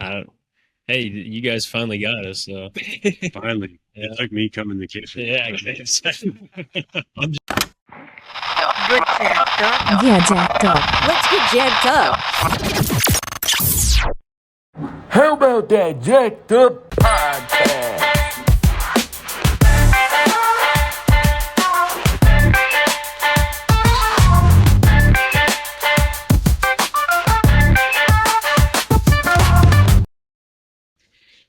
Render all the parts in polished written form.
I don't. Hey, you guys finally got us. So Finally, yeah, it took me coming to kitchen. yeah, I guess. I'm Good jacked up. Yeah, jacked up. Let's get jacked up. How about that jacked up podcast?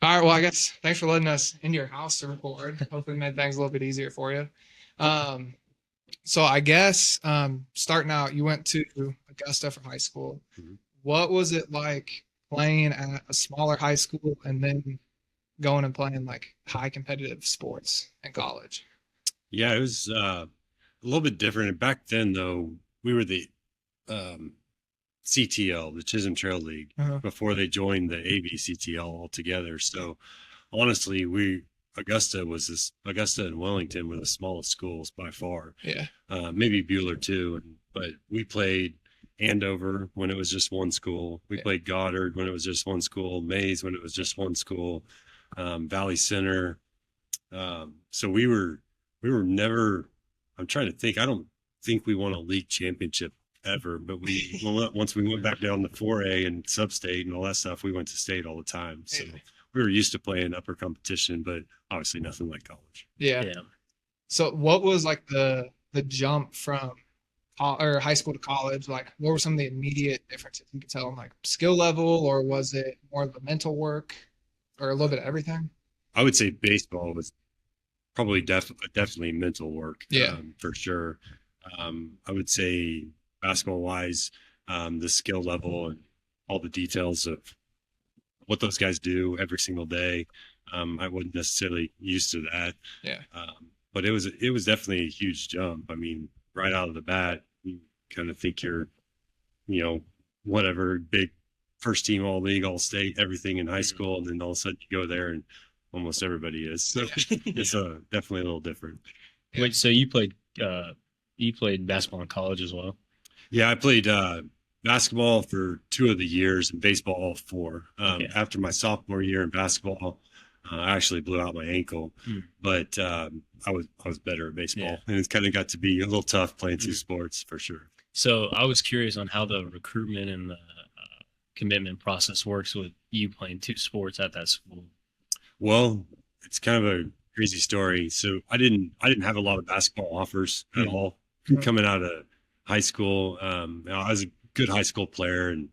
All right. Well, I guess thanks for letting us into your house to record. Hopefully, made things a little bit easier for you. So I guess starting out, you went to Augusta for high school. Mhm. What was it like playing at a smaller high school and then going and playing like high competitive sports in college? Yeah, it was a little bit different. And back then, though, we were the CTL, the Chisholm Trail League, Uh-huh. before they joined the ABCTL altogether. So honestly, Augusta and Wellington were the smallest schools by far. Yeah. Maybe Bueller too, but we played Andover when it was just one school. We Yeah. played Goddard when it was just one school. Mays when it was just one school. Valley Center. So we were never. I'm trying to think. I don't think we won a league championship ever, but once we went back down to 4A and sub-state and all that stuff, we went to state all the time. So Yeah. we were used to playing upper competition, but obviously nothing like college. Yeah. yeah. So what was like the jump from or high school to college? Like, what were some of the immediate differences you could tell on like skill level, or was it more of the mental work, or a little bit of everything? I would say baseball was probably definitely mental work. Yeah. For sure. I would say basketball wise, the skill level and all the details of what those guys do every single day. I wasn't necessarily used to that. Yeah. But it was definitely a huge jump. I mean, right out of the bat, you kind of think you're, whatever, big first team all league, all state, everything in high school, and then all of a sudden you go there and almost everybody is. So it's definitely a little different. Wait, so you played basketball in college as well? Yeah, I played basketball for 2 of the years and baseball all 4. Okay. After my sophomore year in basketball, I actually blew out my ankle, but I was better at baseball, Yeah. and it's kind of got to be a little tough playing 2 sports for sure. So I was curious on how the recruitment and the commitment process works with you playing 2 sports at that school. Well, it's kind of a crazy story. So I didn't have a lot of basketball offers at all coming out of high school. I was a good high school player, and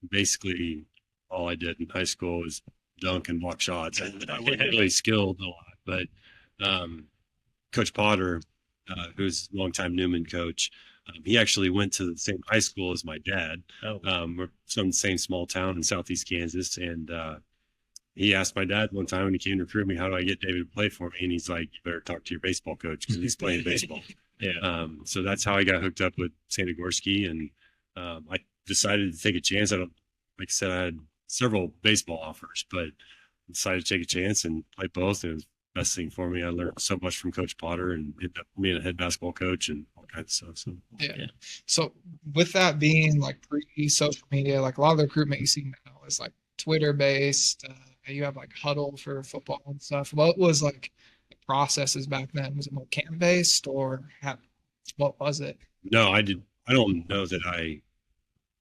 basically all I did in high school was dunk and block shots. And I wasn't really skilled a lot, but Coach Potter, who's a longtime Newman coach, he actually went to the same high school as my dad. Oh, We're from the same small town in southeast Kansas, and he asked my dad one time when he came to recruit me, "How do I get David to play for me?" And he's like, "You better talk to your baseball coach because he's playing baseball." yeah. So that's how I got hooked up with Sanagorski, and I decided to take a chance. Like I said, I had several baseball offers, but I decided to take a chance and play both. It was the best thing for me. I learned so much from Coach Potter and ended up being a head basketball coach and all kinds of stuff. So Yeah. So with that being like pre-social media, like a lot of the recruitment you see now is like Twitter based. You have like Huddle for football and stuff. What was like the processes back then? Was it more camp based, or what was it? no, I don't know that I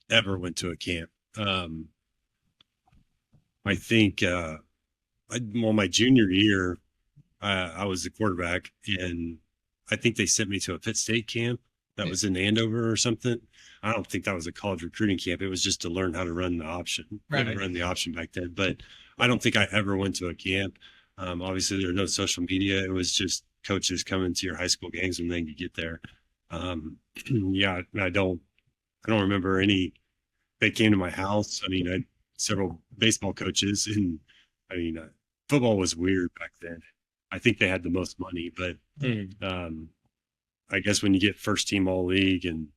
ever went to a camp. I think my junior year, I was a quarterback, and I think they sent me to a Pitt State camp that was in Andover or something. I don't think that was a college recruiting camp. It was just to learn how to run the option. Right. Run the option back then. But I don't think I ever went to a camp. Obviously, there was no social media. It was just coaches coming to your high school games when they could get there. Yeah, I don't remember any. They came to my house. I mean, I had several baseball coaches, and I mean, football was weird back then. I think they had the most money, but I guess when you get first team all league, and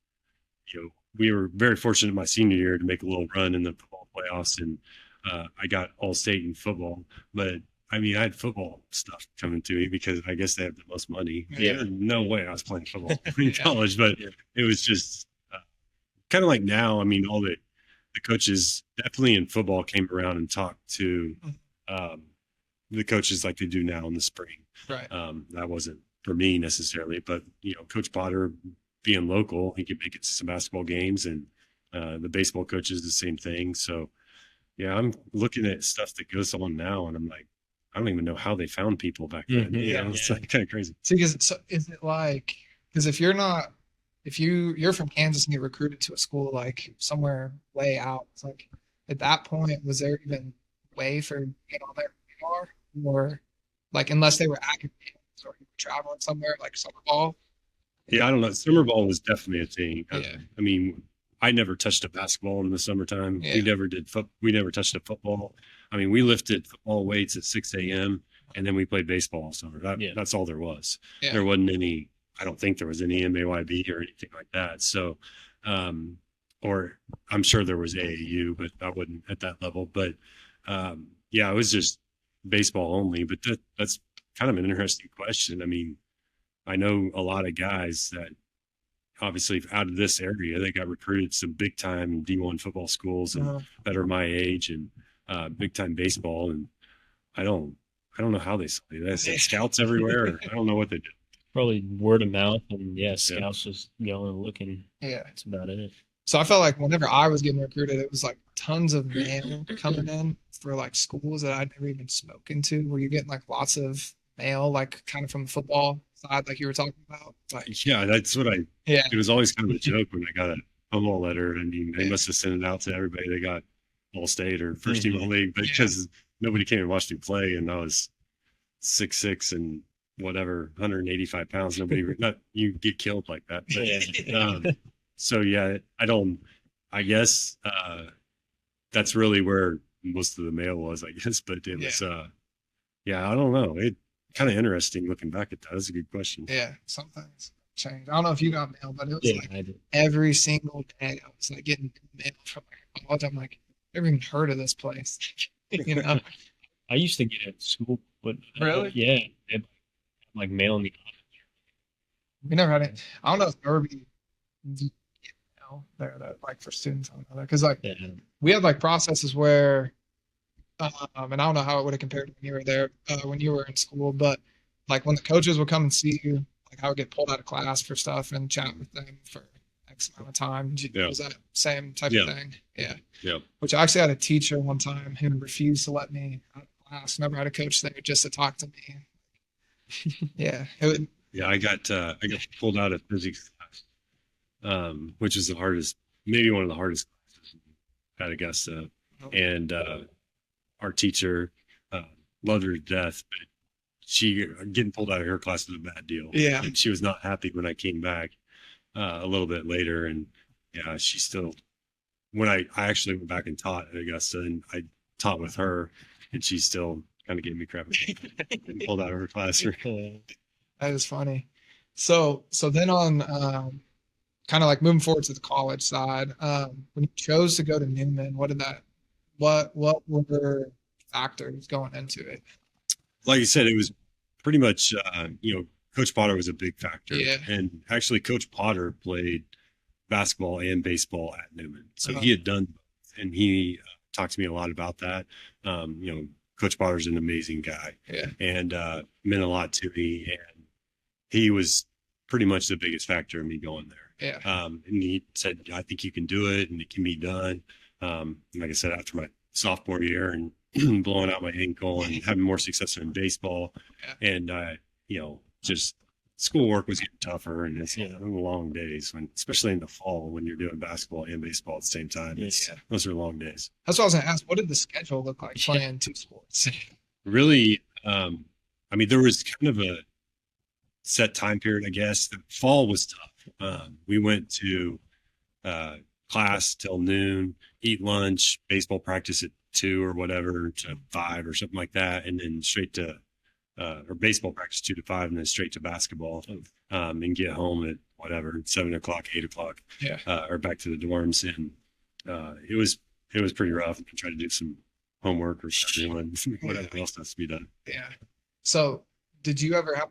we were very fortunate my senior year to make a little run in the football playoffs, and I got all state in football. But I mean, I had football stuff coming to me because I guess they have the most money. Yeah. There's no way I was playing football in college, but Yeah. it was just kind of like now. I mean, all the the coaches definitely in football came around and talked to the coaches like they do now in the spring. Right. That wasn't for me necessarily, but Coach Potter being local, he could make it to some basketball games, and the baseball coaches the same thing. So yeah, I'm looking at stuff that goes on now, and I'm like, I don't even know how they found people back then. It's like kind of crazy. So is it like, because if you're from Kansas and you recruited to a school like somewhere way out, it's like at that point, was there even way for get on their radar, or like unless they were academics or you were traveling somewhere like summer ball? Yeah, I don't know. Summer ball was definitely a thing. Yeah. I mean, I never touched a basketball in the summertime. Yeah. We never did we never touched a football. I mean, we lifted football weights at 6 a.m. and then we played baseball all summer. That's all there was. Yeah. There wasn't any. I don't think there was any MAYB or anything like that. So, or I'm sure there was AAU, but I wasn't at that level. But yeah, it was just baseball only. But that's kind of an interesting question. I mean, I know a lot of guys that obviously out of this area, they got recruited some big time D1 football schools and that are my age, and big time baseball. And I don't know how they study that. Scouts everywhere. I don't know what they did. Probably word of mouth, and scouts just going and looking. Yeah, that's about it. So I felt like whenever I was getting recruited, it was like tons of mail coming in for like schools that I'd never even spoken to. Were you getting like lots of mail, like kind of from the football side, like you were talking about? Like, yeah, that's what yeah. It was always kind of a joke when I got a football letter. I mean, they must have sent it out to everybody. They got All-State or first team all-league, but because nobody came and watched me play, and I was 6'6" and whatever, 185 pounds. Nobody, not you get killed like that. But, so yeah, I guess that's really where most of the mail was, I guess. But it was, I don't know. It kind of interesting looking back at that. That's a good question. Yeah, some things changed. I don't know if you got mail, but it was like every single day I was like getting mail from like college. I'm like, I've never even heard of this place. I used to get it at school, but really, it, like mail in the office. We never had it. I don't know if Irby there that like for students. I don't know that because like we had like processes where, and I don't know how it would have compared to when you were there, when you were in school, but like when the coaches would come and see you, like I would get pulled out of class for stuff and chat with them for X amount of time. Was that same type of thing? Yeah. Yeah. Which I actually had a teacher one time who refused to let me out of class. Never had a coach there just to talk to me. I got pulled out of physics class, which is maybe one of the hardest classes at Augusta. And our teacher loved her to death, but she getting pulled out of her class was a bad deal. Yeah. And she was not happy when I came back a little bit later. And she still, when I actually went back and taught at Augusta, and I taught with her, and she still kind of gave me crap and pulled out of her class. That is funny. So then on kind of like moving forward to the college side, when you chose to go to Newman, what were factors going into it? Like you said, it was pretty much, Coach Potter was a big factor. Yeah. And actually Coach Potter played basketball and baseball at Newman. So he had done both, and he talked to me a lot about that. Coach Potter's an amazing guy, and meant a lot to me. And he was pretty much the biggest factor in me going there. Yeah. And he said, I think you can do it and it can be done. Like I said, after my sophomore year and blowing out my ankle and having more success in baseball, and just schoolwork was getting tougher, and it's long days, especially in the fall when you're doing basketball and baseball at the same time. Those are long days. That's what I was going to ask. What did the schedule look like playing two sports? Really, there was kind of a set time period, I guess. The fall was tough. We went to class till noon, eat lunch, baseball practice at 2 or whatever to 5 or something like that, and then straight to or baseball practice 2 to 5, and then straight to basketball, and get home at whatever 7 o'clock, 8 o'clock, or back to the dorms. And it was pretty rough. I tried to do some homework or doing whatever else has to be done. Yeah. So, did you ever have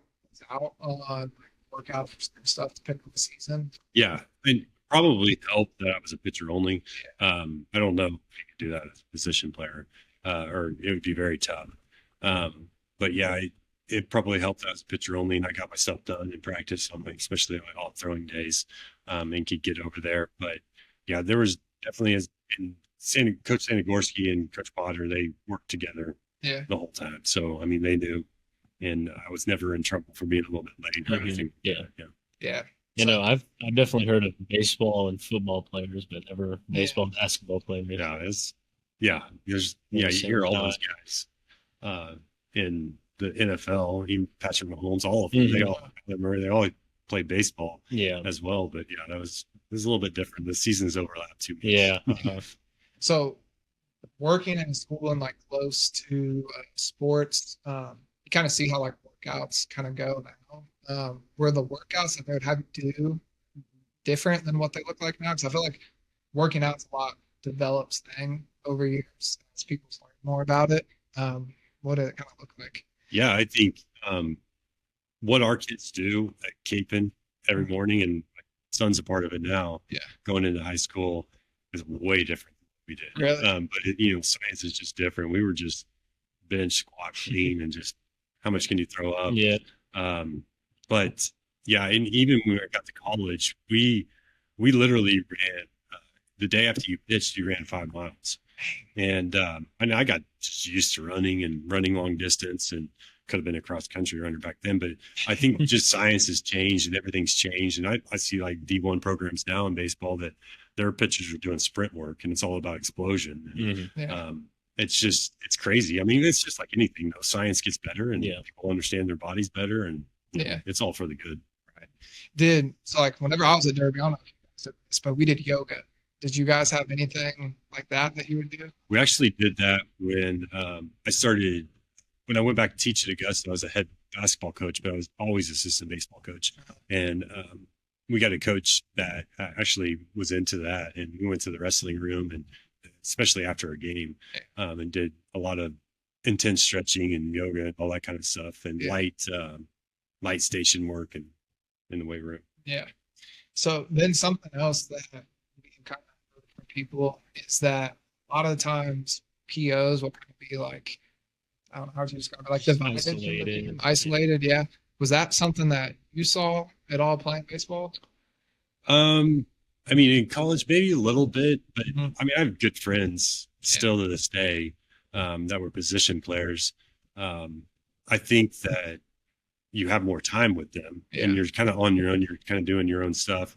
out on workout stuff to pick up the season? Yeah, and probably helped that I was a pitcher only. I don't know if you could do that as a position player, or it would be very tough. Um, but yeah, it probably helped that I was a pitcher only, and I got my stuff done in practice on especially on my all throwing days, and could get over there. But yeah, there was definitely Coach Sanagorski and Coach Potter, they worked together Yeah. the whole time. So I mean, they knew, and I was never in trouble for being a little bit late or Mhm. anything. Yeah. Yeah. You know, I've definitely heard of baseball and football players, but never baseball and basketball players. There's you hear all those guys in the NFL, even Patrick Mahomes, all of them. They all play baseball Yeah. as well. But yeah, it was a little bit different. The seasons overlap too much. Yeah. So working in school and like close to sports, you kind of see how like workouts kind of go now. Were the workouts that they would have you do different than what they look like now? Because I feel like working out's a lot develops thing over years as people learn more about it. What did it kind of look like? Yeah, I think what our kids do at Kapaun every morning, and my son's a part of it now. Yeah. Going into high school is way different than we did. Really? But science is just different. We were just bench, squat, clean, and just how much can you throw up? Yeah. But yeah, and even when we got to college, we literally ran the day after you pitched, you ran 5 miles, and I got just used to running long distance, and could have been a cross country runner back then. But I think just science has changed and everything's changed, and I see like D1 programs now in baseball that their pitchers are doing sprint work, and it's all about explosion. Mhm. Yeah. It's crazy. I mean, it's just like anything, though. Science gets better, and Yeah. people understand their bodies better, and Yeah. it's all for the good. So like whenever I was at Derby, I don't know if you guys did this, but we did yoga. Did you guys have anything like that you would do? We actually did that when when I went back to teach at Augusta. I was a head basketball coach, but I was always assistant baseball coach. And we got a coach that actually was into that, and we went to the wrestling room, and especially after a game, and did a lot of intense stretching and yoga and all that kind of stuff, and light station work and in the weight room. Yeah. So then something else that we can kind of heard from people is that a lot of the times POs will kind of be like, I don't know how to describe it, like divided from the Isolated. team. Isolated, yeah. Was that something that you saw at all playing baseball? I mean, in college, maybe a little bit, but Mhm. I mean, I have good friends still to this day that were position players. I think that you have more time with them, and you're kind of on your own. You're kind of doing your own stuff,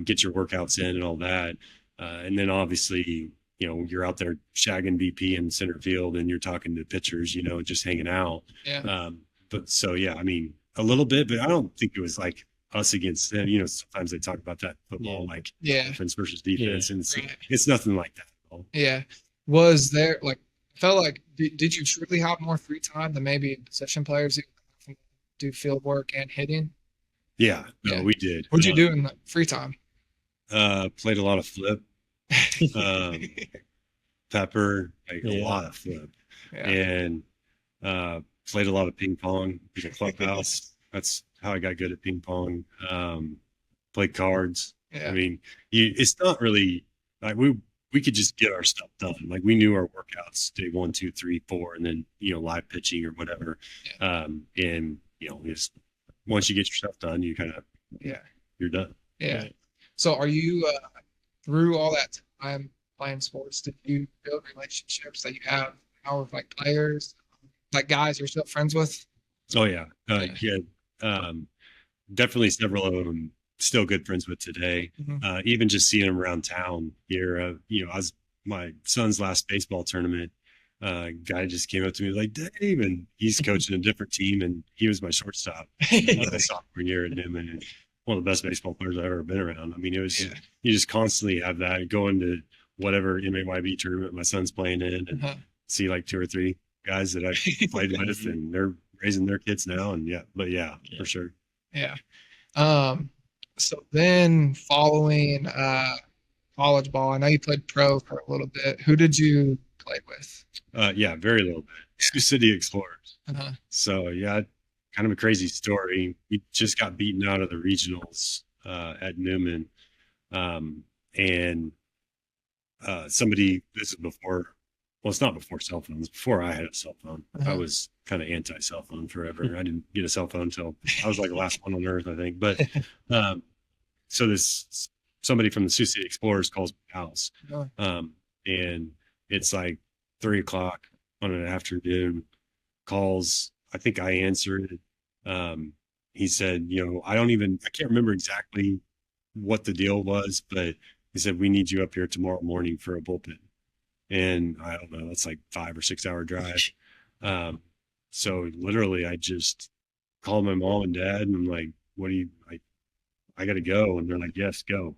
get your workouts in and all that. And then obviously, you're out there shagging BP in center field, and you're talking to pitchers, just hanging out. Yeah. But so, yeah, I mean, a little bit, but I don't think it was like us against them. Sometimes they talk about that in football, like Yeah. offense versus defense, and Right. it's nothing like that at all. Yeah. Was there like felt like did you truly have more free time than maybe position players who do field work and hitting? Yeah, no, Yeah. we did. What'd you do in the free time? Played a lot of flip, um, pepper, like a Yeah. lot of flip, Yeah. and played a lot of ping pong in the clubhouse. That's how I got good at ping pong. Played cards. Yeah. I mean, it's not really like we could just get our stuff done. Like we knew our workouts day 1, 2, 3, 4, and then live pitching or whatever. And just once you get your stuff done, you kind of Yeah. you're done. Yeah. Right. So are you through all that time playing sports, did you build relationships that you have now with like players, like guys you're still friends with? Oh yeah, Yeah. definitely several of them still good friends with today. Mhm. Even just seeing them around town here. I was my son's last baseball tournament. Guy just came up to me like, Dave, and he's coaching a different team, and he was my shortstop my sophomore year at Newman, and one of the best baseball players I've ever been around. I mean, it was Yeah. you just constantly have that going to whatever MAYB tournament my son's playing in, and Uh-huh. see like 2 or 3 guys that I've played with, and they're raising their kids now, and Yeah. for sure. Yeah. So then following college ball, I know you played pro for a little bit. Who did you play with? Very little bit. Sioux City Explorers. Uh-huh. So yeah, kind of a crazy story. We just got beaten out of the regionals at Newman. And somebody, this is before, well, it's not before cell phones, before I had a cell phone. I was kind of anti cell phone forever. I didn't get a cell phone until I was like the last one on earth, I think. But so this somebody from the Sioux City Explorers calls my house, and it's like 3 o'clock on an afternoon. Calls. I think I answered it. He said, I can't remember exactly what the deal was, but he said, we need you up here tomorrow morning for a bullpen. And I don't know, that's like 5 or 6 hour drive. So literally I just called my mom and dad and I'm like, what do you, I got to go. And they're like, yes, go.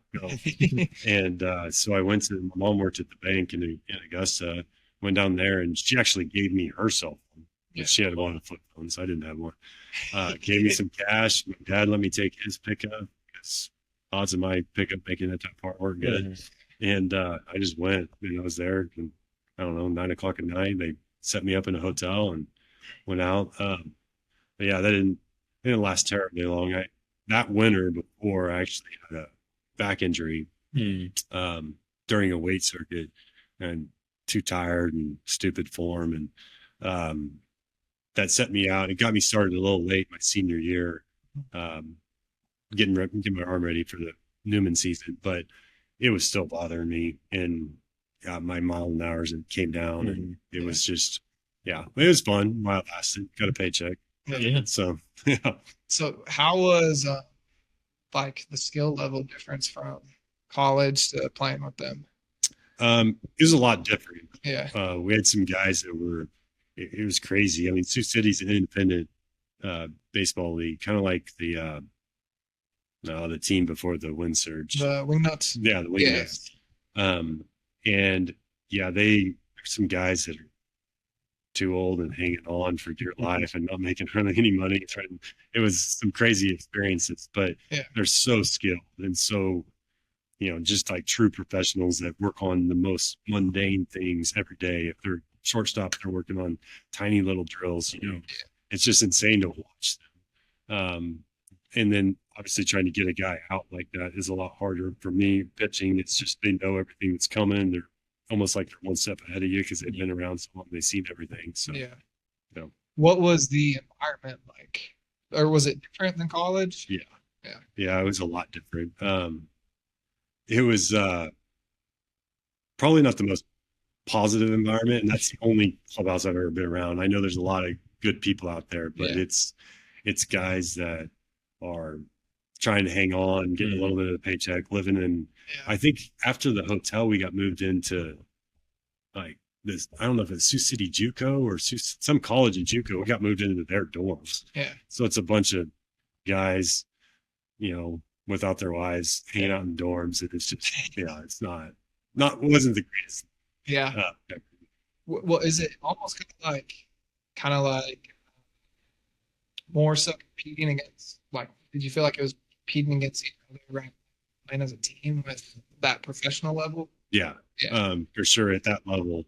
And so I went to, my mom worked at the bank in Augusta, went down there and she actually gave me her cell phone. She had one of the flip phones. So I didn't have one. Gave me some cash. My dad let me take his pickup because odds of my pickup making it that far weren't good. And I just went. I was there. And, I don't know, 9 o'clock at night. They set me up in a hotel and went out. But yeah, that didn't last terribly long. That winter before I actually had a back injury during a weight circuit and too tired and stupid form and that set me out. It got me started a little late my senior year, getting my arm ready for the Newman season, but it was still bothering me. And my mile and hours came down, and it was just, it was fun while it lasted. Got a paycheck. Yeah. So, yeah. So how was like the skill level difference from college to playing with them? It was a lot different. Yeah. We had some guys that were, it was crazy. I mean, Sioux City's an independent baseball league, kind of like the team before the Wind Surge. The Wingnuts. Yeah, the Wingnuts. And yeah, there's some guys that are too old and hanging on for dear life and not making really any money. It was some crazy experiences, but they're so skilled and so, just like true professionals that work on the most mundane things every day. If they're shortstop, they're working on tiny little drills, it's just insane to watch them. And then obviously trying to get a guy out like that is a lot harder for me pitching. It's just, they know everything that's coming. They're almost like they're one step ahead of you because they've been around so long, they've seen everything. So, What was the environment like? Or was it different than college? Yeah, it was a lot different. It was probably not the most positive environment, and that's the only clubhouse I've ever been around. I know there's a lot of good people out there, but it's guys that are trying to hang on, getting a little bit of a paycheck, living in. I think after the hotel, we got moved into like this. I don't know if it's Sioux City JUCO or some college in JUCO. We got moved into their dorms. So it's a bunch of guys, without their wives, hanging out in dorms, and it's just it's not it wasn't the greatest. Well, is it almost kind of like more so competing against, like, did you feel like it was competing against each other right, playing as a team with that professional level? For sure. At that level,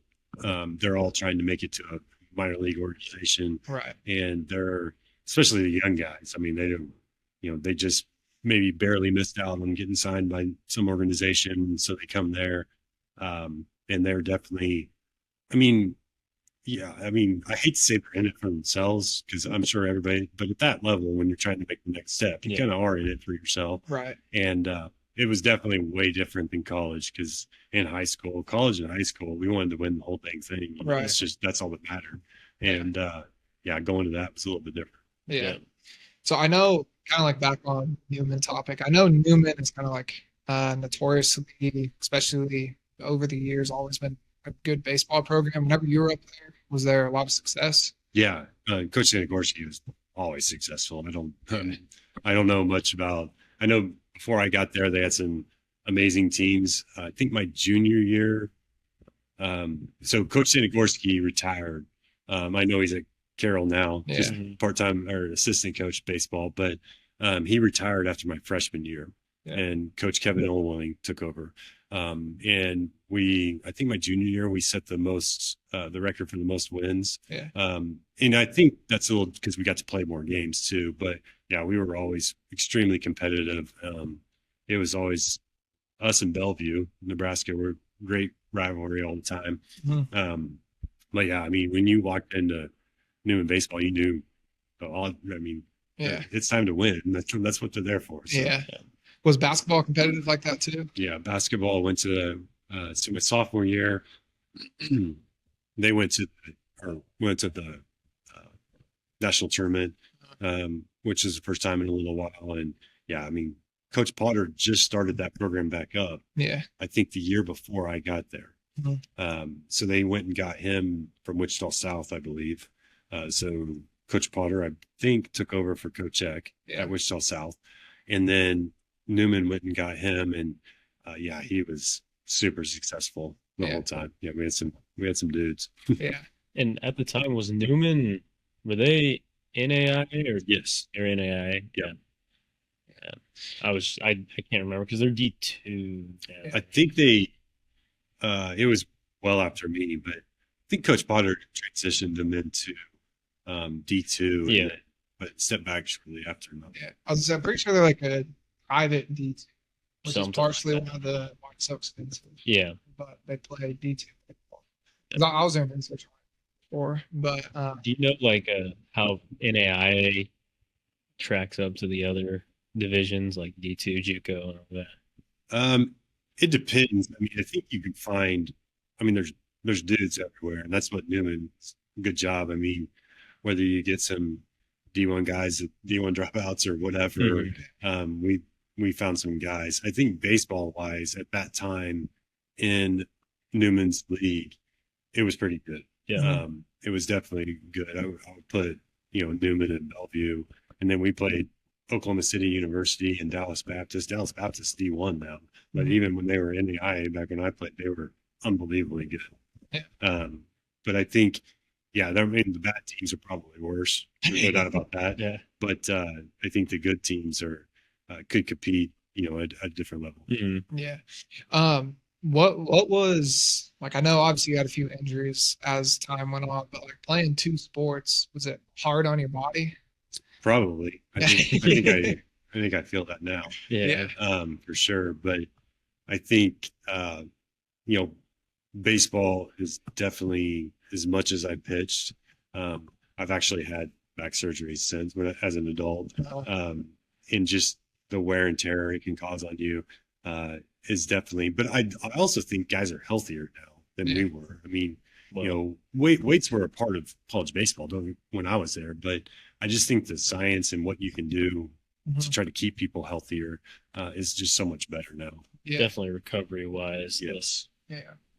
they're all trying to make it to a minor league organization, right? And they're, especially the young guys, I mean, they don't, they just maybe barely missed out on getting signed by some organization, so they come there. And they're definitely, I hate to say they're in it for themselves because I'm sure everybody, but at that level, when you're trying to make the next step, you kind of are in it for yourself. Right. And it was definitely way different than college because in college and high school, we wanted to win the whole thing. Right. It's just, that's all that mattered. And going to that was a little bit different. So I know, kind of like back on Newman topic, I know Newman is kind of like notoriously, especially over the years, always been a good baseball program. Whenever you were up there, was there a lot of success? Yeah, Coach Sanagorski was always successful. I don't know much about. I know before I got there, they had some amazing teams. I think my junior year. So Coach Sanagorski retired. I know he's at Carroll now, just part-time or assistant coach baseball, but he retired after my freshman year, and Coach Kevin Olwilling took over. And I think my junior year, we set the record for the most wins. And I think that's a little because we got to play more games too, but we were always extremely competitive. It was always us in Bellevue, Nebraska, were great rivalry all the time. Mhm. But yeah, I mean, when you walked into Newman baseball, you knew, Yeah. it's time to win. That's what they're there for. So, Yeah. Was basketball competitive like that too? yeah, basketball went to so my sophomore year, they went to the national tournament, which is the first time in a little while. And yeah, I mean, Coach Potter just started that program back up. Yeah. I think the year before I got there. So they went and got him from Wichita South, I believe. So Coach Potter, I think, took over for Coach Eck at Wichita South, and then Newman went and got him, and yeah, he was super successful the whole time. Yeah, we had some dudes. Yeah. And at the time, was Newman, were they NAI or Yes. they're NAI? Yeah. I can't remember because they're D2. Yeah. I think it was well after me, but I think Coach Potter transitioned them into D2. Yeah. But stepped back shortly after. Yeah. I'm pretty sure they're like a private D2, which is Something partially like one of the why it's so expensive. Yeah. But they play D2 football. 'Cause I was in research before, but Do you know like how NAIA tracks up to the other divisions like D2, JUCO, and all that? It depends. I mean, I think you can find. I mean, there's dudes everywhere, and that's what Newman's good job. I mean, whether you get some D1 guys, D1 dropouts, or whatever, we found some guys. I think baseball wise at that time in Newman's league, it was pretty good. Yeah. It was definitely good. I would put Newman and Bellevue, and then we played Oklahoma City University and Dallas Baptist. Dallas Baptist D1 now, but even when they were in the IA back when I played, they were unbelievably good. Yeah. But I think, yeah, I mean, the bad teams are probably worse. There's no doubt about that. Yeah. But I think the good teams could compete, at a different level. Mm-hmm. yeah. What was like? I know obviously you had a few injuries as time went on, but like playing two sports, was it hard on your body? Probably. I think I feel that now. Yeah. For sure. But I think baseball is definitely, as much as I pitched, I've actually had back surgery since as an adult. And just the wear and tear it can cause on you is definitely, but I also think guys are healthier now than we were. I mean, weights were a part of college baseball when I was there, but I just think the science and what you can do to try to keep people healthier is just so much better now. Yeah. Definitely recovery wise. Yes.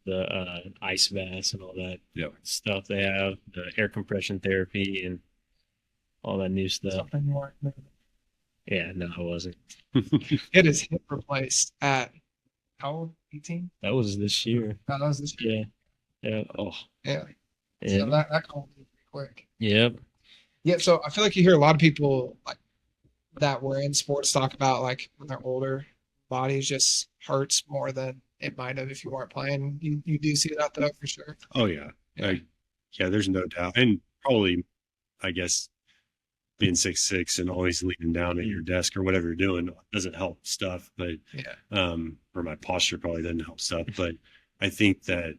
The ice baths and all that Yep. stuff they have, the air compression therapy and all that new stuff. Something you weren't doing. Yeah, no, I wasn't. He had his hip replaced at how old? 18? That was this year. No, that was this year. Yeah. Yeah. Oh. Yeah. Yeah. So that called me pretty quick. Yep. Yeah. So I feel like you hear a lot of people like that were in sports talk about like when they're older, bodies just hurts more than it might have if you weren't playing. You do see that though for sure. Oh yeah. Yeah. There's no doubt. And probably, I guess, being 6'6" and always leaning down at your desk or whatever you're doing doesn't help stuff. But or my posture probably doesn't help stuff. But I think that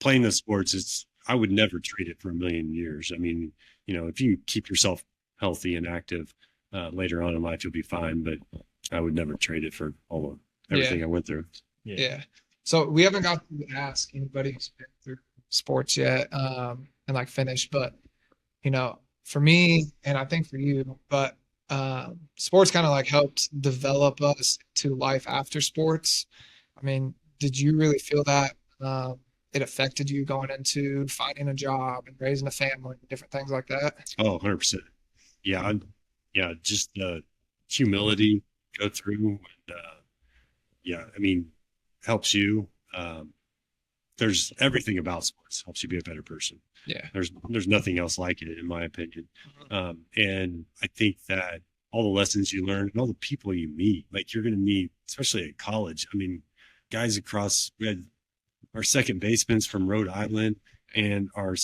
playing the sports, I would never trade it for a million years. I mean, if you keep yourself healthy and active later on in life, you'll be fine. But I would never trade it for everything I went through. Yeah. So we haven't got to ask anybody who's been through sports yet and like finished, but for me, and I think for you, but sports kind of like helped develop us to life after sports. I mean, did you really feel that it affected you going into finding a job and raising a family and different things like that? Oh, 100%. Yeah. Just the humility go through. And, I mean, helps you. There's everything about sports helps you be a better person. Yeah. There's nothing else like it, in my opinion. And I think that all the lessons you learn and all the people you meet, like you're going to meet, especially at college. I mean, guys we had our second baseman's from Rhode Island and our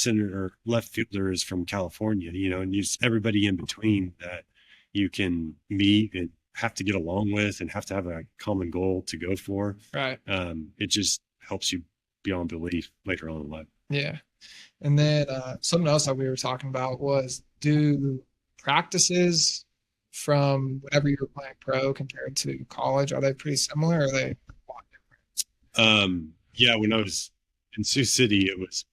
left fielder is from California, and everybody in between that you can meet and have to get along with and have to have a common goal to go for. Right. It just helps you beyond belief later on in life. Yeah. And then something else that we were talking about was, do practices from whenever you were playing pro compared to college, are they pretty similar, or are they a lot different? Yeah, when I was in Sioux City, it was,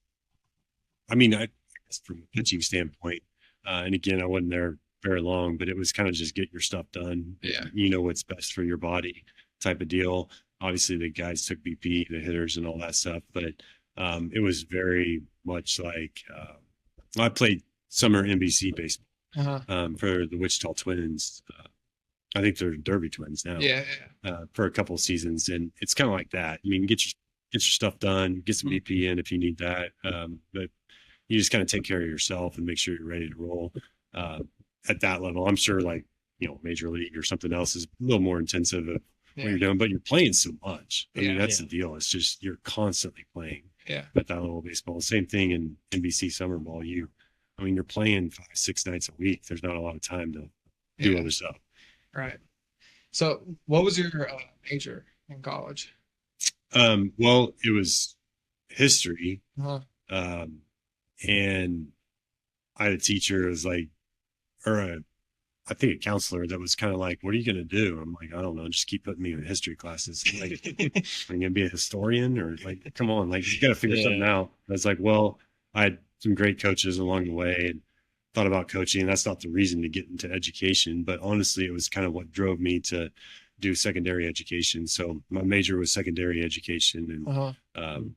I mean, I guess from a pitching standpoint, and again, I wasn't there very long, but it was kind of just get your stuff done. Yeah. You know what's best for your body type of deal. Obviously, the guys took BP, the hitters, and all that stuff, but it was very much like I played summer NBC baseball for the Wichita Twins. I think they're Derby Twins now. Yeah. For a couple of seasons, and it's kind of like that. I mean, get your stuff done, get some BP in if you need that, but you just kind of take care of yourself and make sure you're ready to roll at that level. I'm sure, like, you know, Major League or something else is a little more intensive of what you're doing, but you're playing so much. I mean, that's the deal. It's just you're constantly playing at that level of baseball. Same thing in NBC summer ball. I mean, you're playing 5-6 nights a week. There's not a lot of time to do other stuff. Right. So what was your major in college? Well, it was history. And I had a teacher who was like, I think a counselor that was kind of like, what are you going to do? I'm like, I don't know. Just keep putting me in history classes. Like, I'm going to be a historian, or like, come on, like, you got to figure something out. I was like, well, I had some great coaches along the way and thought about coaching. That's not the reason to get into education, but honestly, it was kind of what drove me to do secondary education. So my major was secondary education, and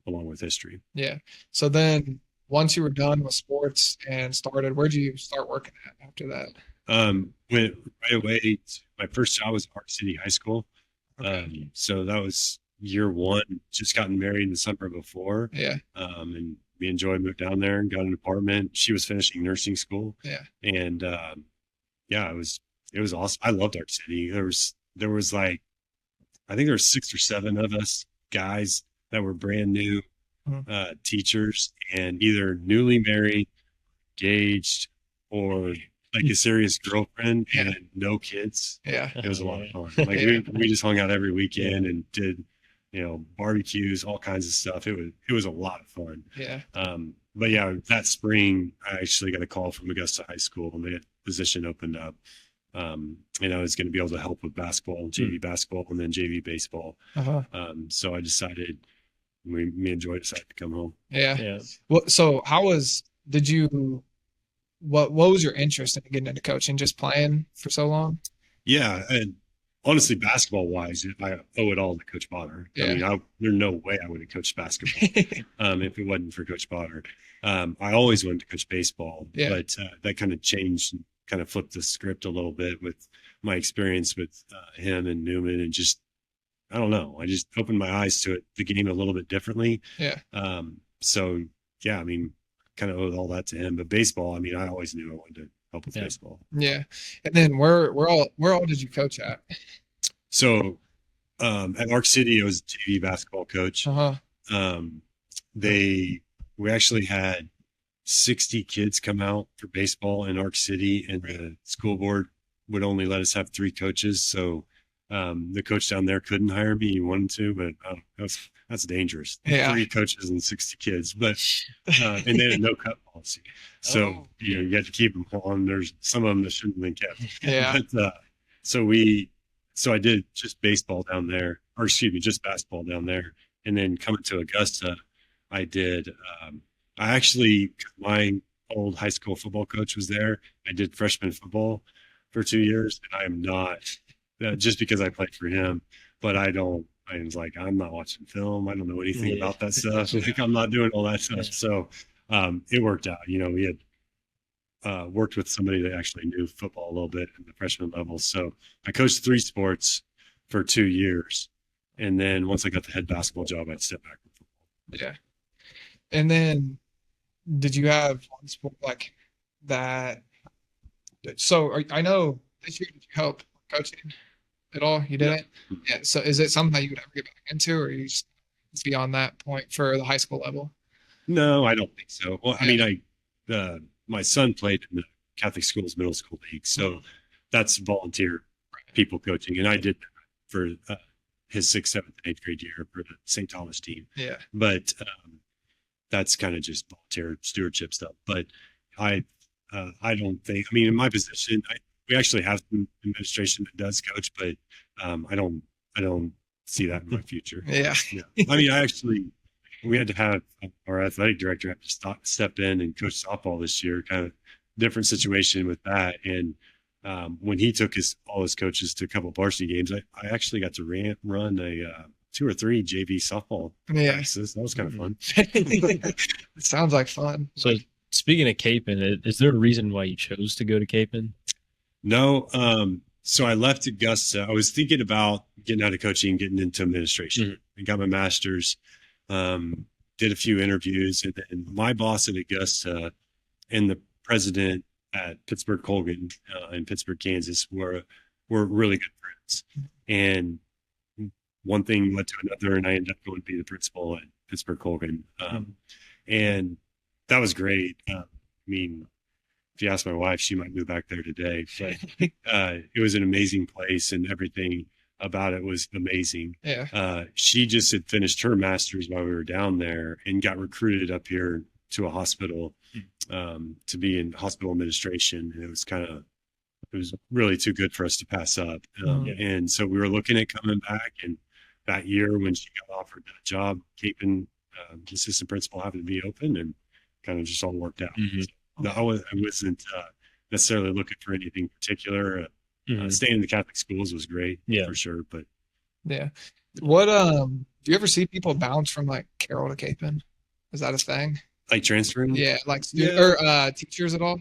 along with history. Yeah. So then once you were done with sports and started, where'd you start working at after that? Went right away to my first job was Park City High School. So that was year one. Just gotten married in the summer before. And me and Joy moved down there and got an apartment. She was finishing nursing school. And it was awesome. I loved Art City. There was like, I think there were 6 or 7 of us guys that were brand new teachers, and either newly married, engaged, or like a serious girlfriend and no kids. It was a lot of fun. Like we just hung out every weekend and did, you know, barbecues, all kinds of stuff. It was a lot of fun. But yeah, that spring I actually got a call from Augusta High School, and the position opened up. And I was going to be able to help with basketball, JV basketball, and then JV baseball. So I decided, me and Joy decided to come home. Well, so what was your interest in getting into coaching? Just playing for so long? Yeah, and honestly, basketball wise, I owe it all to Coach Potter. I mean, there's no way I would have coached basketball if it wasn't for Coach Potter. I always wanted to coach baseball, but that kind of changed and kind of flipped the script a little bit with my experience with him and Newman, and just, I don't know, I just opened my eyes to the game a little bit differently. So yeah, I mean, kind of owed all that to him. But baseball, I mean, I always knew I wanted to help with baseball. And then where all did you coach at? So at Arc City, I was a JV basketball coach. We actually had 60 kids come out for baseball in Arc City, and the school board would only let us have 3 coaches. So the coach down there couldn't hire me. He wanted to, but that's dangerous. 3 coaches and 60 kids, but and they had a no cut policy. So you had to keep them on. There's some of them that shouldn't have been kept. But, so I did just baseball down there, or excuse me, just basketball down there. And then coming to Augusta, I did, my old high school football coach was there. I did freshman football for 2 years, and I am not, just because I played for him, but I was like, I'm not watching film. I don't know anything about that stuff. Like, I'm not doing all that stuff. So it worked out. You know, we had worked with somebody that actually knew football a little bit at the freshman level. So I coached 3 sports for 2 years. And then once I got the head basketball job, I'd step back from football. And then did you have one sport like that? So I know this year, did you help coaching at all? You didn't? So is it something that you would ever get back into, or you just beyond that point for the high school level? No, I don't think so. Well, I mean, my son played in the Catholic Schools Middle School League, so that's volunteer people coaching, and I did that for his 6th, 7th, and 8th grade year for the St. Thomas team. Yeah. But that's kind of just volunteer stewardship stuff. But I don't think. I mean, in my position, we actually have some administration that does coach, but I don't see that in my future. Yeah. I mean, we had to have our athletic director have to step in and coach softball this year. Kind of different situation with that. And when he took all his coaches to a couple of varsity games, I actually got to run a 2 or 3 JV softball practices. That was kind of fun. It sounds like fun. So speaking of Kapaun, is there a reason why you chose to go to Kapaun? No. So I left Augusta. I was thinking about getting out of coaching, getting into administration. I got my master's, did a few interviews, and then my boss at Augusta and the president at Pittsburgh Colgan in Pittsburgh, Kansas were really good friends. And one thing led to another, and I ended up going to be the principal at Pittsburgh Colgan. And that was great. I mean, if you ask my wife, she might move back there today. But it was an amazing place, and everything about it was amazing. Yeah. She just had finished her master's while we were down there and got recruited up here to a hospital to be in hospital administration. And it was really too good for us to pass up. And so we were looking at coming back. And that year when she got offered that job, Kapaun assistant principal happened to be open, and kind of just all worked out. So, no, I wasn't necessarily looking for anything particular. Staying in the Catholic schools was great, for sure. But yeah, what do you ever see people bounce from like Carroll to Kapaun? Is that a thing? Like transferring? Yeah, like or teachers at all?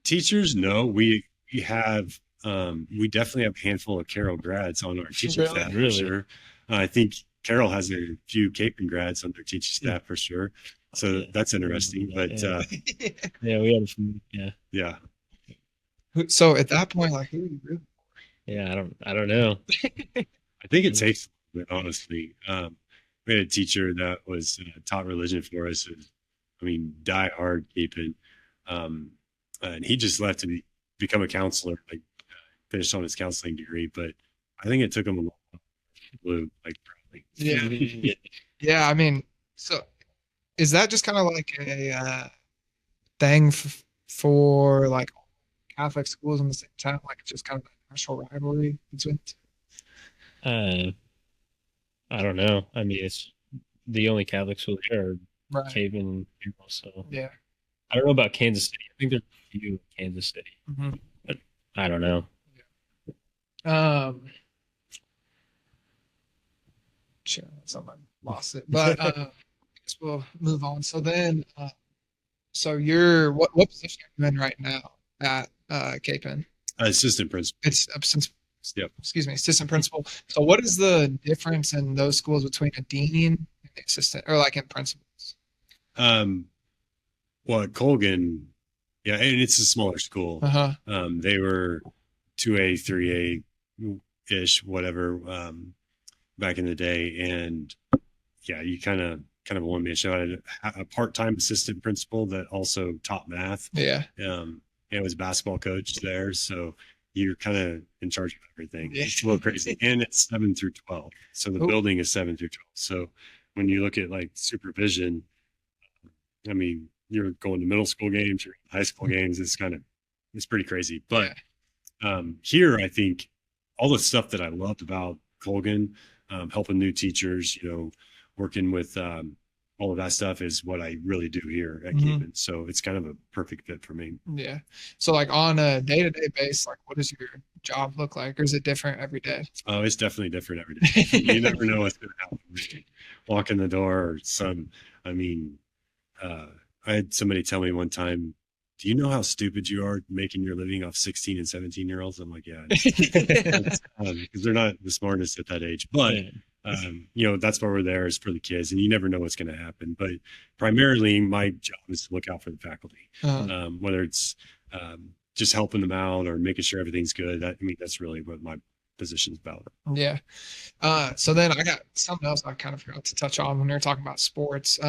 Teachers, no. We have we definitely have a handful of Carroll grads on our teaching staff for sure. I think Carroll has a few Kapaun grads on their teaching staff for sure. So that's interesting. But we had some. Yeah. So at that point, like, who are you rooting for? Yeah, I don't know. I think it takes a bit, honestly. We had a teacher that was taught religion for us. I mean, die hard Kapaun. And he just left to become a counselor, like finished on his counseling degree. But I think it took him a long time. Blue, like, probably. Yeah. Yeah. I mean, so is that just kind of like a thing for like Catholic schools in the same time? Like, it's just kind of a national rivalry between I don't know. I mean, it's the only Catholic school here, Kapaun and Carroll. So yeah, I don't know about Kansas City. I think there's a few in Kansas City, but I don't know. Sure, someone lost it, but I guess we'll move on. So then, so you're what position are you in right now at Kapaun? Assistant principal. Excuse me, assistant principal. So what is the difference in those schools between a dean and the assistant, or like in principals? Well, at Colgan, and it's a smaller school. They were 2A, 3A ish, whatever, back in the day. And you kind of wanted me to show. I had a part-time assistant principal that also taught math. And was a basketball coach there. So you're kind of in charge of everything. It's a little crazy. And it's 7 through 12. So the building is 7 through 12. So when you look at like supervision, I mean, you're going to middle school games, you're high school games. It's pretty crazy. But here, I think all the stuff that I loved about Colgan, helping new teachers, working with all of that stuff is what I really do here at Kapaun. So it's kind of a perfect fit for me. Yeah. So like on a day-to-day basis, like what does your job look like? Or is it different every day? Oh, it's definitely different every day. You never know what's going to happen. Walk in the door or I had somebody tell me one time, do you know how stupid you are making your living off 16 and 17-year-olds? I'm like, yeah. Because they're not the smartest at that age. But that's why we're there, is for the kids, and you never know what's going to happen. But primarily my job is to look out for the faculty, whether it's just helping them out or making sure everything's good. That's really what my position's about. Yeah. So then I got something else I kind of forgot to touch on when we were talking about sports.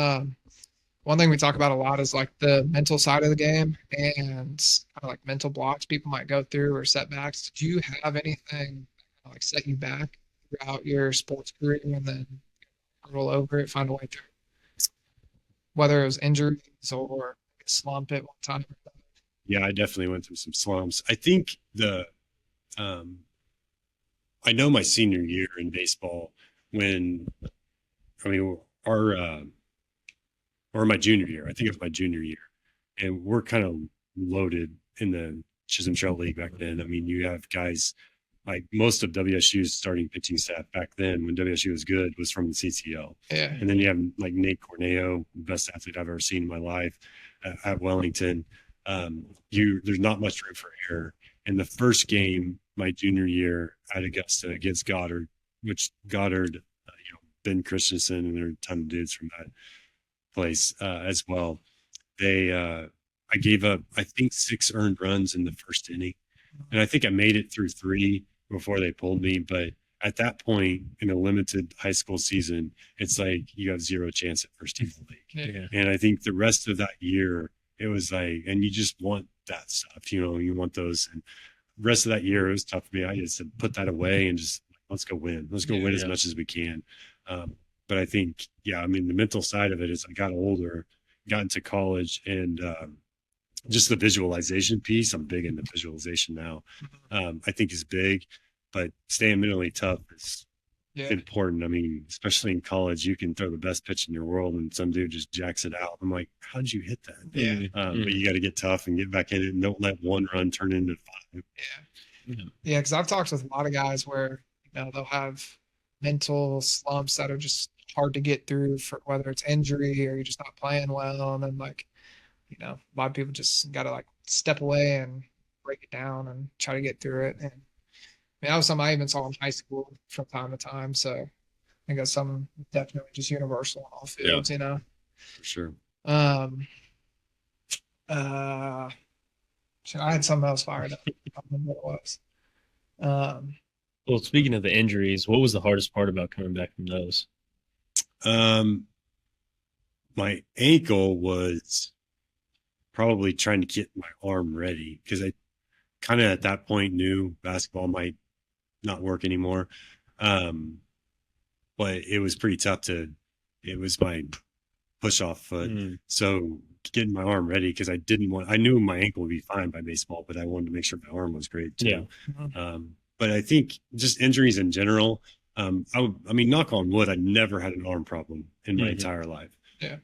one thing we talk about a lot is like the mental side of the game and kind of like mental blocks people might go through or setbacks. Did you have anything like set you back throughout your sports career and then roll over it, find a way through? Whether it was injuries or a slump at one time. Yeah, I definitely went through some slumps. I think um, I know my senior year in baseball when, I mean, or my junior year, I think it was my junior year, and we're kind of loaded in the Chisholm Trail League back then. I mean, you have guys like most of WSU's starting pitching staff back then when WSU was good was from the CCL. Yeah. And then you have like Nate Corneo, best athlete I've ever seen in my life at Wellington. There's not much room for error. In the first game, my junior year at Augusta against Goddard, which Goddard, Ben Christensen, and there are a ton of dudes from that place as well. I gave up, I think, 6 earned runs in the first inning. And I think I made it through 3 before they pulled me. But at that point in a limited high school season, it's like you have 0 chance at first team in the league. Yeah. And I think the rest of that year, it was like, and you just want that stuff, you want those. And the rest of that year, it was tough for me. I just said, put that away and just let's go win. Let's go win as much as we can. But I think, I mean, the mental side of it is I got older, got into college, and just the visualization piece. I'm big into visualization now. I think is big, but staying mentally tough is important. I mean, especially in college, you can throw the best pitch in your world and some dude just jacks it out. I'm like, how did you hit that? Yeah. But you got to get tough and get back in it and don't let one run turn into 5. Yeah. Because I've talked with a lot of guys where, they'll have mental slumps that are just hard to get through for whether it's injury or you're just not playing well. And then like, a lot of people just got to like step away and break it down and try to get through it. And that was something I even saw in high school from time to time. So I think that's something definitely just universal on all fields, For sure. So I had something else fired up. I don't remember what it was. Well, speaking of the injuries, what was the hardest part about coming back from those? My ankle was probably trying to get my arm ready because I kind of at that point knew basketball might not work anymore. But it was pretty tough it was my push off foot. So getting my arm ready because I knew my ankle would be fine by baseball, but I wanted to make sure my arm was great too. Yeah. But I think just injuries in general, I mean, knock on wood, I never had an arm problem in my entire life. Yeah.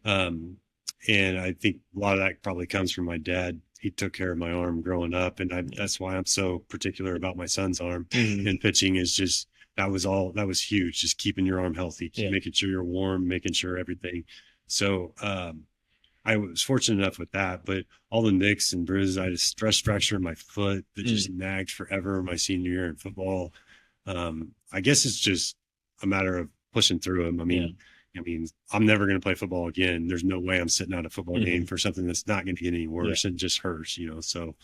And I think a lot of that probably comes from my dad. He took care of my arm growing up, and that's why I'm so particular about my son's arm. And pitching is just that was huge. Just keeping your arm healthy, making sure you're warm, making sure everything. So I was fortunate enough with that, but all the nicks and bruises, I had a stress fracture in my foot that just nagged forever my senior year in football. I guess it's just a matter of pushing through them. I mean, I'm never going to play football again. There's no way I'm sitting out a football game for something that's not going to get any worse and just hurts, so.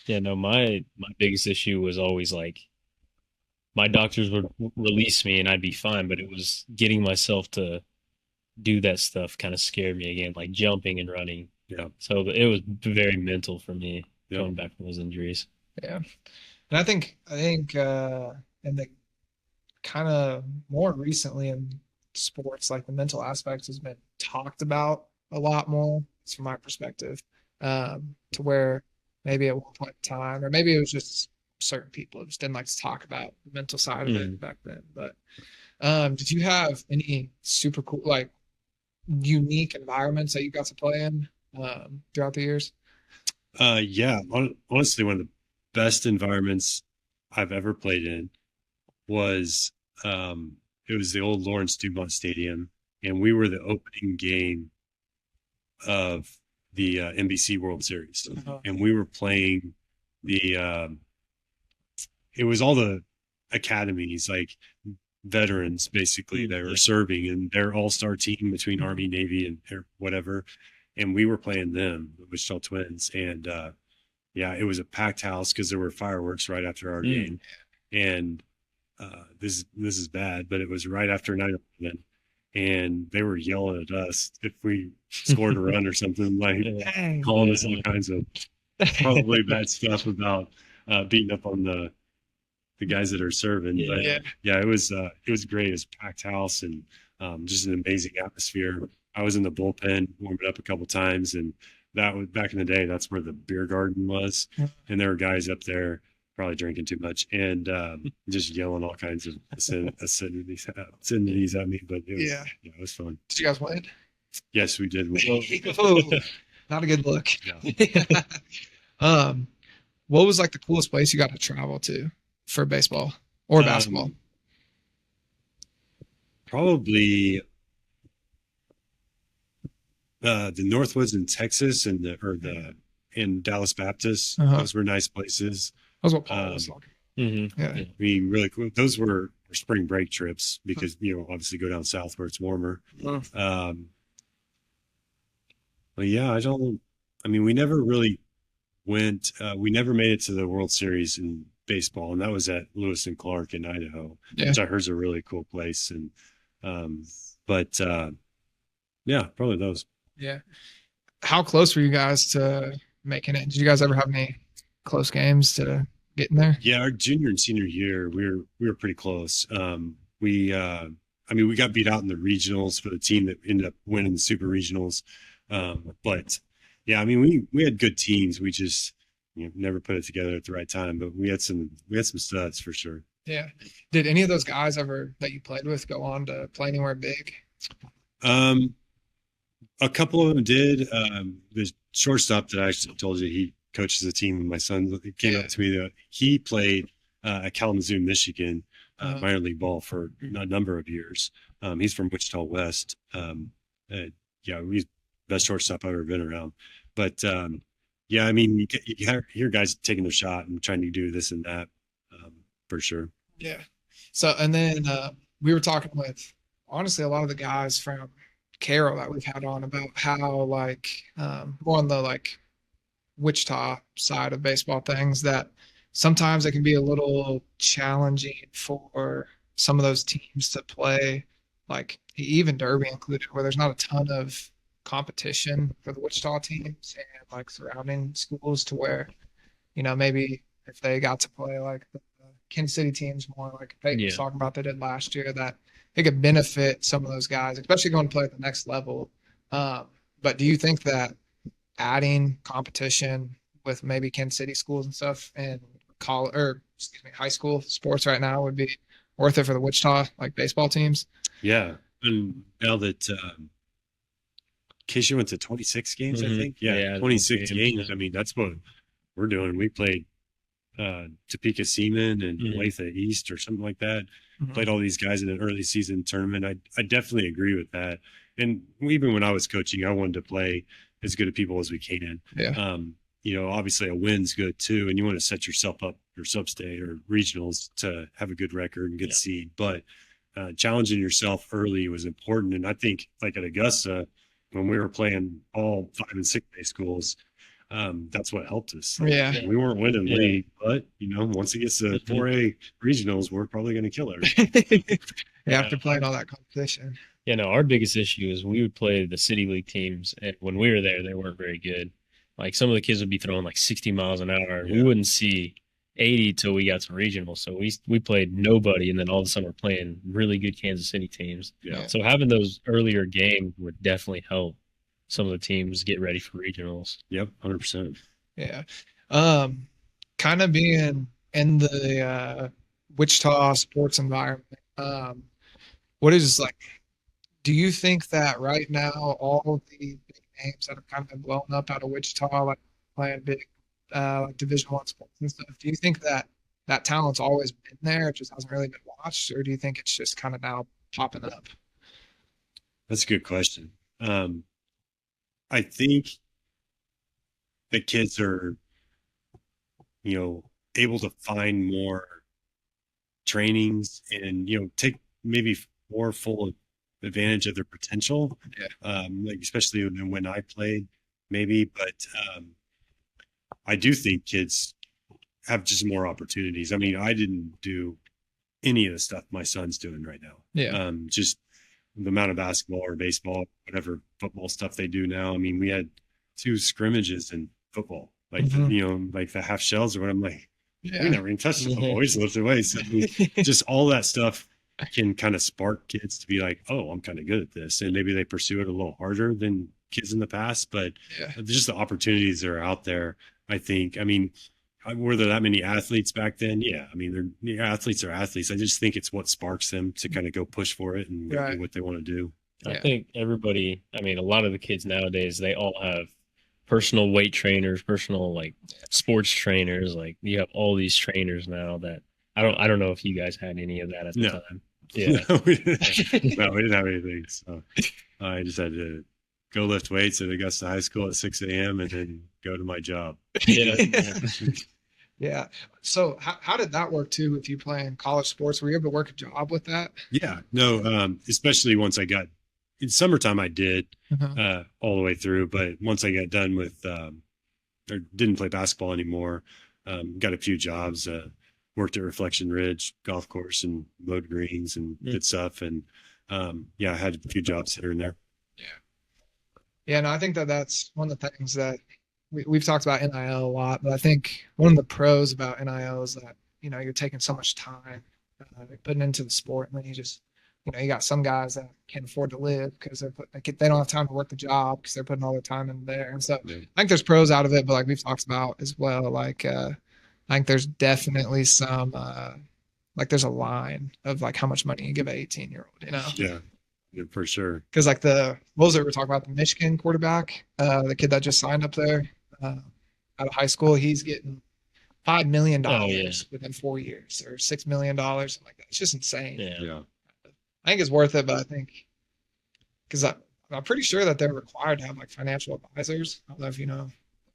Yeah, no, my biggest issue was always like my doctors would release me and I'd be fine, but it was getting myself to do that stuff kind of scared me again, like jumping and running. Yeah. So it was very mental for me coming back from those injuries. Yeah. And I think in the kind of more recently in sports, like the mental aspect has been talked about a lot more. It's from my perspective, to where maybe at one point in time, or maybe it was just certain people just didn't like to talk about the mental side of it back then. But did you have any super cool, like unique environments that you got to play in throughout the years? Yeah, honestly, one of the best environments I've ever played in was it was the old Lawrence Dumont Stadium, and we were the opening game of the NBC World Series, and we were playing the it was all the academies, like veterans basically that were serving, and their all-star team between Army, Navy, and whatever, and we were playing them, the Wichita Twins, and it was a packed house because there were fireworks right after our game, and this is bad, but it was right after 9/11, and they were yelling at us if we scored a run or something, like Dang. calling us all kinds of probably bad stuff about beating up on the guys that are serving. Yeah. But Yeah. yeah, it was great. It was a packed house and just an amazing atmosphere. I was in the bullpen, warming up a couple times, and that was back in the day. That's where the beer garden was, and there were guys up there probably drinking too much and just yelling all kinds of obscenities at me. But it was, Yeah. it was fun. Did you guys win? Yes, we did. Oh, not a good look. No. What was like the coolest place you got to travel to for baseball or basketball? Probably the Northwoods in Texas and in Dallas Baptist. Uh-huh. Those were nice places. That was what Paul was talking. Mm-hmm. Yeah. I mean, really cool. Those were spring break trips because obviously go down south where it's warmer. But yeah, I mean, we never really went. We never made it to the World Series in baseball, and that was at Lewis and Clark in Idaho, Yeah. which I heard is a really cool place. And but yeah, probably those. Yeah. How close were you guys to making it? Did you guys ever have any close games to getting there? Yeah, our junior and senior year, we were pretty close. I mean, we got beat out in the regionals for the team that ended up winning the super regionals. But yeah, I mean, we had good teams. We just never put it together at the right time. But we had some studs for sure. Yeah. Did any of those guys ever that you played with go on to play anywhere big? A couple of them did. The shortstop that I actually told you he coaches a team. My son came up to me that he played at Kalamazoo, Michigan, minor league ball for a number of years. He's from Wichita West. Yeah, he's the best shortstop I've ever been around. But yeah, I mean, you hear guys taking their shot and trying to do this and that for sure. Yeah. So, and then we were talking with honestly a lot of the guys from Carroll that we've had on about how like more on the like Wichita side of baseball things that sometimes it can be a little challenging for some of those teams to play, like even Derby included, where there's not a ton of competition for the Wichita teams and like surrounding schools to where, maybe if they got to play like the Kansas City teams more like Peyton was talking about they did last year, that it could benefit some of those guys, especially going to play at the next level. But do you think that adding competition with maybe Kansas City schools and stuff and high school sports right now would be worth it for the Wichita like baseball teams? Yeah, and now that Keisha went to 26 games, I think. Yeah, 26 games. I mean, that's what we're doing. We played Topeka Seaman and Olathe East or something like that. Played all these guys in an early season tournament. I definitely agree with that. And even when I was coaching, I wanted to play as good of people as we can. Yeah. Obviously a win's good too, and you want to set yourself up for sub-state or regionals to have a good record and good seed. But challenging yourself early was important. And I think like at Augusta, when we were playing all 5 and 6 day schools, that's what helped us. Yeah. We weren't winning league, but once it gets to 4A regionals, we're probably going to kill it. After playing all that competition. Yeah, no, our biggest issue is we would play the city league teams, and when we were there, they weren't very good. Like some of the kids would be throwing like 60 miles an hour. We wouldn't see 80 till we got to regional. So we played nobody, and then all of a sudden we're playing really good Kansas City teams. Yeah. So having those earlier games would definitely help some of the teams get ready for regionals. Yep, 100%. Yeah. Kind of being in the Wichita sports environment, what is like, do you think that right now all the big names that have kind of been blown up out of Wichita, like playing big like Division I sports and stuff, do you think that that talent's always been there, it just hasn't really been watched, or do you think it's just kind of now popping up? That's a good question. I think the kids are, able to find more trainings and, take maybe more full advantage of their potential. Yeah. Like especially when I played, maybe, but I do think kids have just more opportunities. I mean, I didn't do any of the stuff my son's doing right now. Yeah. Just the amount of basketball or baseball, whatever football stuff they do now. I mean, we had 2 scrimmages in football, like like the half shells or what. I'm like, we never even touched the football. We just lifted away. So just all that stuff can kind of spark kids to be like, oh, I'm kind of good at this, and maybe they pursue it a little harder than kids in the past. But just the opportunities that are out there, I think. I mean, were there that many athletes back then? Yeah. I mean, athletes are athletes. I just think it's what sparks them to kind of go push for it and do what they want to do. I think everybody, I mean, a lot of the kids nowadays, they all have personal weight trainers, personal like sports trainers. Like you have all these trainers now that I don't know if you guys had any of that at the time. Yeah. No, we didn't have anything. So I just had to go lift weights at Augusta High School at 6 a.m. and then go to my job. Yeah. So how did that work too with you playing college sports? Were you able to work a job with that? Yeah. No, especially once I got in summertime, I did all the way through. But once I got done with or didn't play basketball anymore, got a few jobs, worked at Reflection Ridge Golf Course and mowed greens and did stuff. And I had a few jobs here and there. Yeah, no, I think that's one of the things that we've talked about NIL a lot, but I think one of the pros about NIL is that, you're taking so much time putting into the sport. And then you got some guys that can't afford to live because they don't have time to work the job because they're putting all their time in there. And so I think there's pros out of it, but like we've talked about as well, like I think there's definitely some, like there's a line of like how much money you give an 18-year-old, Yeah, for sure. Because like what was it we were talking about, the Michigan quarterback, the kid that just signed up there out of high school, he's getting $5 million within 4 years or $6 million, something like that. It's just insane. Yeah. I think it's worth it, but I think because I'm pretty sure that they're required to have like financial advisors. I don't know if you know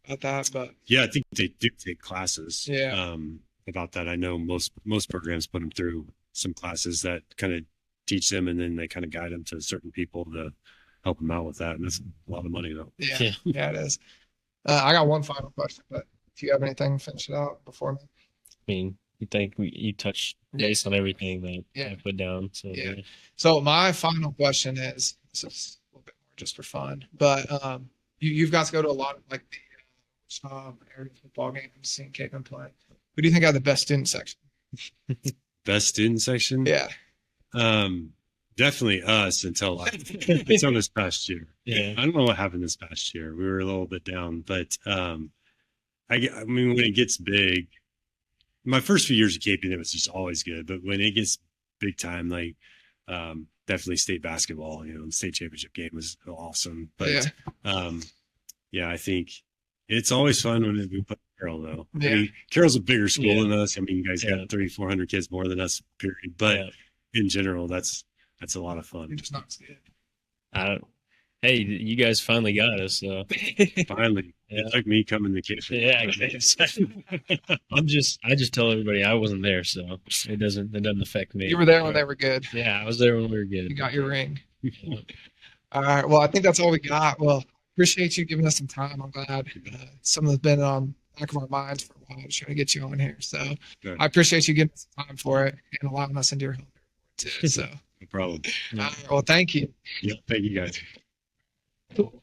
about that, but yeah, I think they do take classes. Yeah. About that, I know most programs put them through some classes that kind of teach them, and then they kind of guide them to certain people to help them out with that. And that's a lot of money, though. Yeah, it is. I got one final question, but if you have anything, finish it out before me. I mean, you think you touched base on everything that I put down. So So my final question is, this is a little bit more just for fun, but you've got to go to a lot of like the area football games, seeing Kapaun play. Who do you think had the best student section? Best student section? Yeah. Definitely us until until this past year. Yeah. I don't know what happened this past year. We were a little bit down, but I mean, when it gets big, my first few years of KP, it was just always good. But when it gets big time, like definitely state basketball, the state championship game was awesome. But I think it's always fun when we put Carroll, though. Yeah. I mean, Carroll's a bigger school than us. I mean, you guys got 300-400 kids more than us, period. But in general, that's a lot of fun. You're just not scared. Hey, you guys finally got us. So. Finally, it took me coming to KP. Yeah, I just tell everybody I wasn't there, so it doesn't affect me. You were there when they were good. Yeah, I was there when we were good. You got your ring. All right. Well, I think that's all we got. Well, appreciate you giving us some time. I'm glad something that's been on the back of our minds for a while to try to get you on here. So I appreciate you giving us some time for it and allowing us into your home too. So No problem. all right, well, thank you. Yeah, thank you guys. Cool.